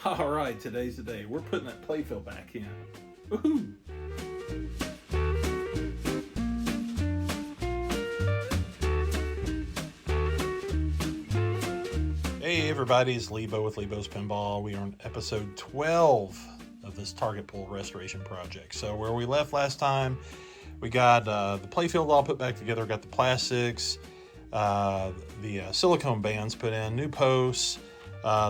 All right, today's the day. We're putting that playfield back in. Woohoo! Hey everybody, it's Lebo with Lebo's Pinball. We are on episode 12 of this target pull restoration project. So where we left last time, we got the playfield all put back together, got the plastics, the silicone bands put in, new posts.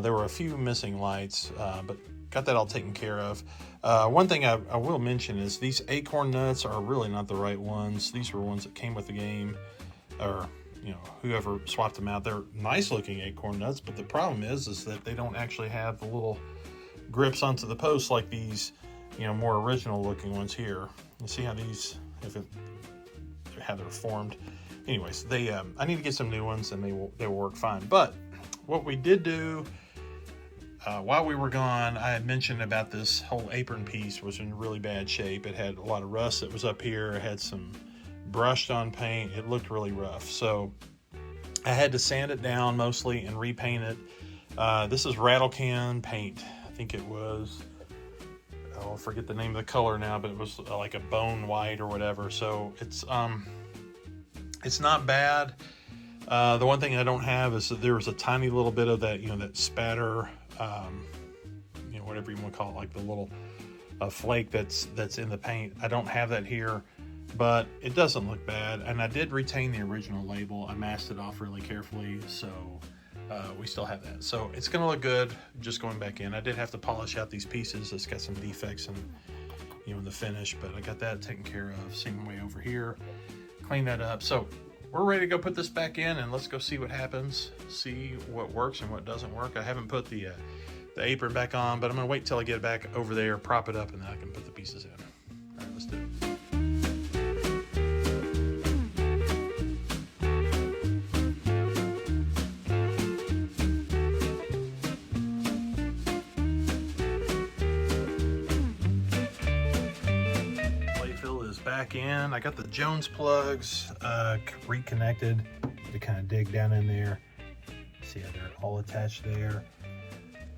There were a few missing lights, but got that all taken care of. One thing I will mention is these acorn nuts are really not the right ones. These were ones that came with the game, or whoever swapped them out. They're nice looking acorn nuts, but the problem is that they don't actually have the little grips onto the posts like these, more original looking ones here. You see how these, how they're formed. Anyways, I need to get some new ones, and they will work fine. But what we did do while we were gone, I had mentioned about this whole apron piece was in really bad shape. It had a lot of rust that was up here. It had some brushed on paint. It looked really rough. So I had to sand it down mostly and repaint it. This is rattle can paint. I think it was, I forget the name of the color now, but it was like a bone white or whatever. So it's not bad. The one thing I don't have is that there was a tiny little bit of that, that spatter, whatever you want to call it, like the little flake that's in the paint. I don't have that here, but it doesn't look bad. And I did retain the original label. I masked it off really carefully, so we still have that. So it's going to look good just going back in. I did have to polish out these pieces. It's got some defects in the finish, but I got that taken care of. Same way over here. Clean that up. So we're ready to go put this back in, and let's go see what happens, see what works and what doesn't work. I haven't put the apron back on, but I'm going to wait till I get it back over there, prop it up, and then I can put the pieces in. All right, let's do it. Back in. I got the Jones plugs reconnected to kind of dig down in there. See how they're all attached there.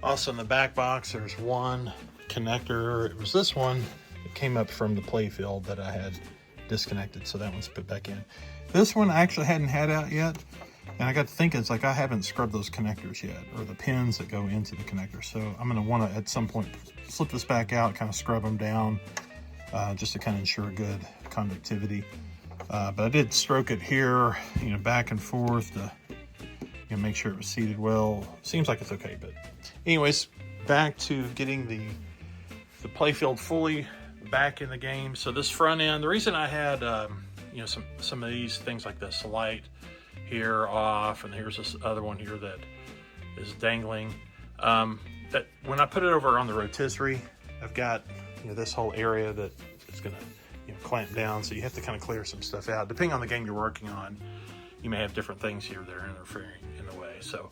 Also in the back box there's one connector. It was this one that came up from the playfield that I had disconnected, so that one's put back in. This one I actually hadn't had out yet, and I got to thinking, it's like I haven't scrubbed those connectors yet, or the pins that go into the connector. So I'm going to want to at some point slip this back out, kind of scrub them down, just to kind of ensure good conductivity. But I did stroke it here, back and forth to make sure it was seated well. Seems like it's okay, but anyways, back to getting the playfield fully back in the game. So this front end, the reason I had some of these things like this light here off, and here's this other one here that is dangling, that when I put it over on the rotisserie, I've got this whole area that is going to clamp down, so you have to kind of clear some stuff out. Depending on the game you're working on, you may have different things here that are interfering in the way. So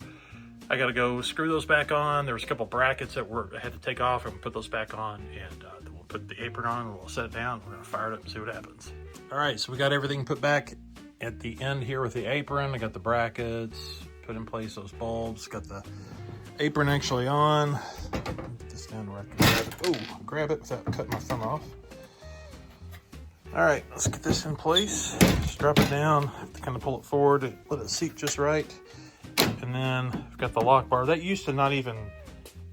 I got to go screw those back on. There was a couple brackets that I had to take off and put those back on, and then we'll put the apron on and we'll set it down. We're going to fire it up and see what happens. All right, so we got everything put back at the end here with the apron. I got the brackets put in place, those bulbs, got the apron actually on. Put this down where I can grab it without cutting my thumb off. All right, let's get this in place. Just drop it down. Have to kind of pull it forward, let it seat just right. And then I've got the lock bar. That used to not even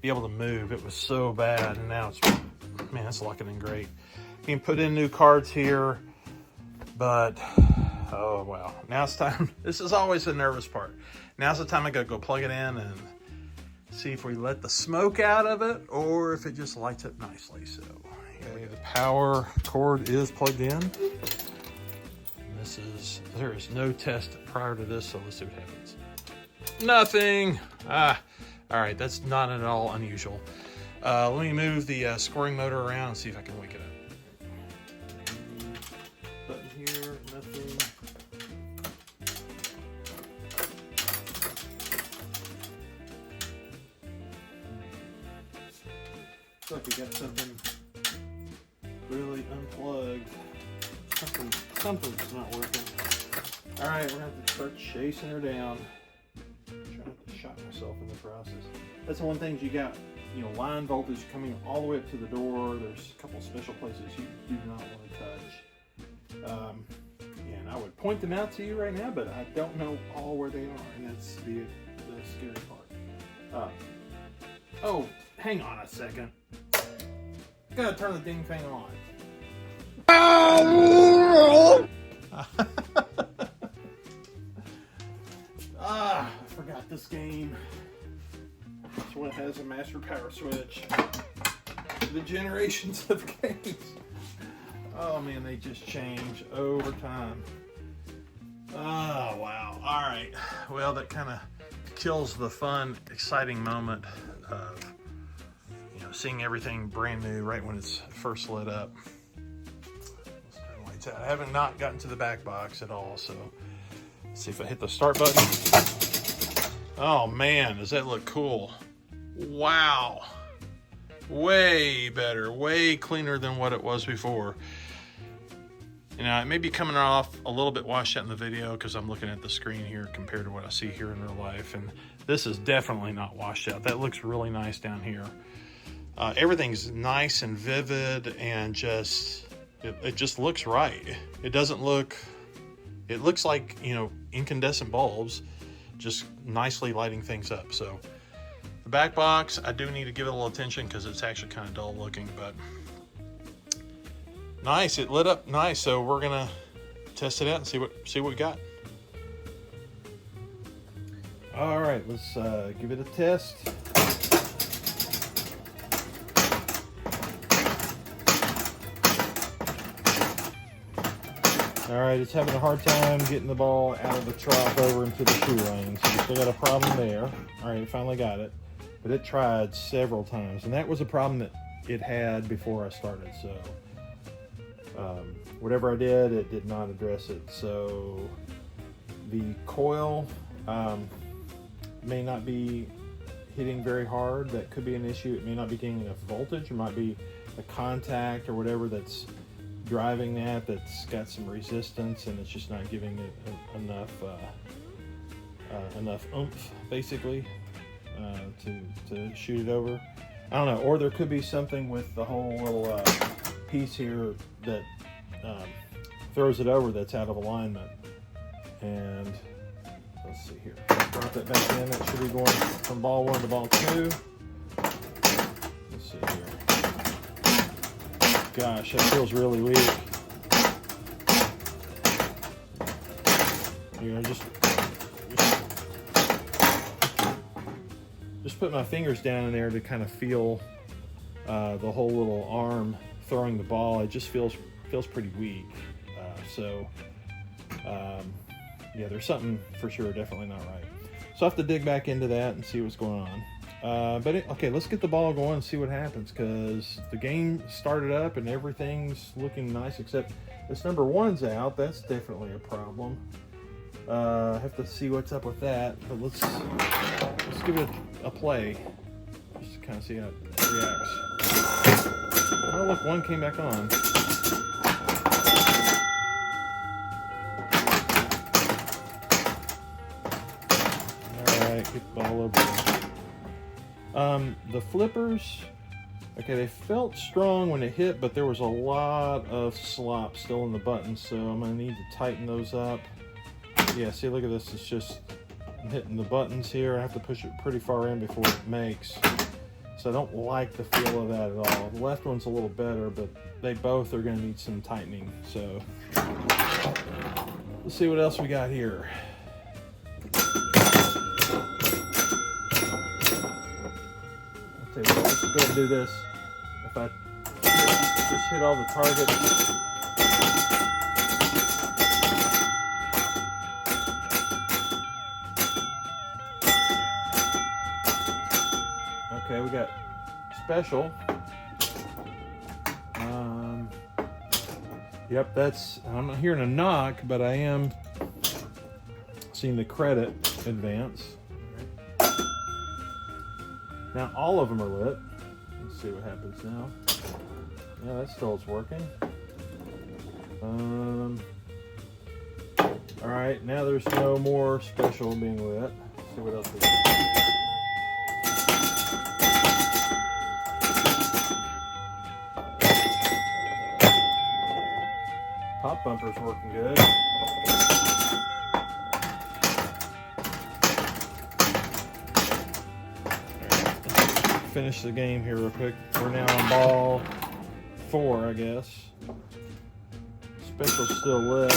be able to move. It was so bad, and now it's locking in great. You can put in new cards here, but oh wow, now it's time. This is always the nervous part. Now's the time I gotta go plug it in and see if we let the smoke out of it or if it just lights up nicely. So okay, the power cord is plugged in. There is no test prior to this, so let's see what happens. Nothing. All right, that's not at all unusual. Let me move the scoring motor around and see if I can wake it up. Button here, nothing. Looks like we got something really unplugged. Something's not working. All right, we're gonna have to start chasing her down. I'm trying to shot myself in the process. That's the one thing you got you know, line voltage coming all the way up to the door. There's a couple special places you do not want to touch. And I would point them out to you right now, but I don't know all where they are, and that's the scary part. Oh, hang on a second. Gotta turn the dang thing on. I forgot this game. This one has a master power switch. The generations of games. Oh man, they just change over time. Oh wow. Alright. Well, that kind of kills the fun, exciting moment of, you know, seeing everything brand new right when it's first lit up. Let's turn the lights out. I haven't not gotten to the back box at all, so let's see if I hit the start button. Oh man, does that look cool? Wow. Way better, way cleaner than what it was before. You know, it may be coming off a little bit washed out in the video because I'm looking at the screen here compared to what I see here in real life. And this is definitely not washed out. That looks really nice down here. Everything's nice and vivid and just, it just looks right. It doesn't look, it looks like, you know, incandescent bulbs, just nicely lighting things up. So the back box, I do need to give it a little attention because it's actually kind of dull looking, but nice, it lit up nice. So we're gonna test it out and see what we got. All right, let's give it a test. All right, it's having a hard time getting the ball out of the trough over into the shoe lane. So we still got a problem there. All right, finally got it. But it tried several times, and that was a problem that it had before I started. So whatever I did, it did not address it. So the coil may not be hitting very hard. That could be an issue. It may not be getting enough voltage. It might be a contact or whatever that's driving that's got some resistance, and it's just not giving it enough oomph, basically, to shoot it over. I don't know, or there could be something with the whole little piece here that throws it over that's out of alignment. And let's see here, drop that back in. That should be going from ball 1 to ball 2. Let's see here. Gosh, that feels really weak. You know, just put my fingers down in there to kind of feel the whole little arm throwing the ball. It just feels pretty weak. Yeah, there's something for sure definitely not right. So I have to dig back into that and see what's going on. Okay, let's get the ball going and see what happens, because the game started up and everything's looking nice except this number 1's out. That's definitely a problem. I have to see what's up with that, but let's give it a play just to kind of see how it reacts. Oh look, 1 came back on. All right, get the ball over there. The flippers, okay, they felt strong when it hit, but there was a lot of slop still in the buttons, so I'm gonna need to tighten those up. Yeah, see, look at this, it's just, I'm hitting the buttons here. I have to push it pretty far in before it makes. So I don't like the feel of that at all. The left one's a little better, but they both are gonna need some tightening. So let's see what else we got here. Let's go ahead and do this. If I just hit all the targets. Okay, we got special. Yep, I'm not hearing a knock, but I am seeing the credit advance. Now all of them are lit. Let's see what happens now. Yeah, that still is working. All right, now there's no more special being lit. Let's see what else we got. Top bumper's working good. Finish the game here real quick. We're now on ball 4, I guess. Special's still lit.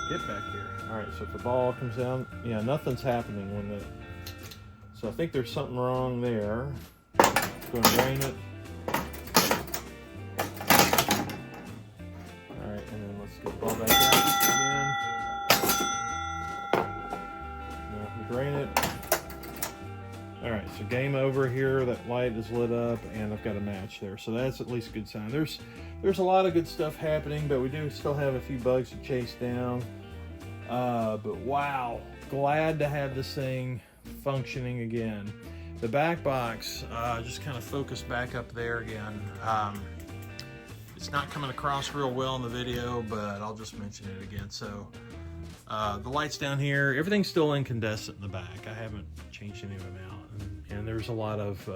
Get back here. All right, so if the ball comes down, yeah, nothing's happening when the. So I think there's something wrong there. Go and drain it. All right, and then let's get the ball back out again. Now we drain it. All right, so game over here. That light is lit up, and I've got a match there, so that's at least a good sign. There's a lot of good stuff happening, but we do still have a few bugs to chase down. But wow, glad to have this thing functioning again. The back box, just kind of focus back up there again. It's not coming across real well in the video, but I'll just mention it again. So the lights down here, everything's still incandescent in the back. I haven't changed any of them out. And there's a lot of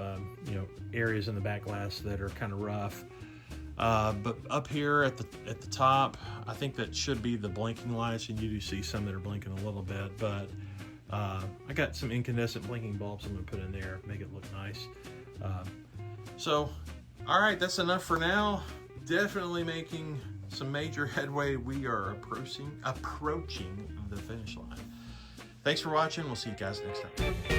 areas in the back glass that are kind of rough. But up here at the top, I think that should be the blinking lights, and you do see some that are blinking a little bit, but I got some incandescent blinking bulbs I'm gonna put in there, make it look nice. So, all right, that's enough for now. Definitely making some major headway. We are approaching the finish line. Thanks for watching. We'll see you guys next time.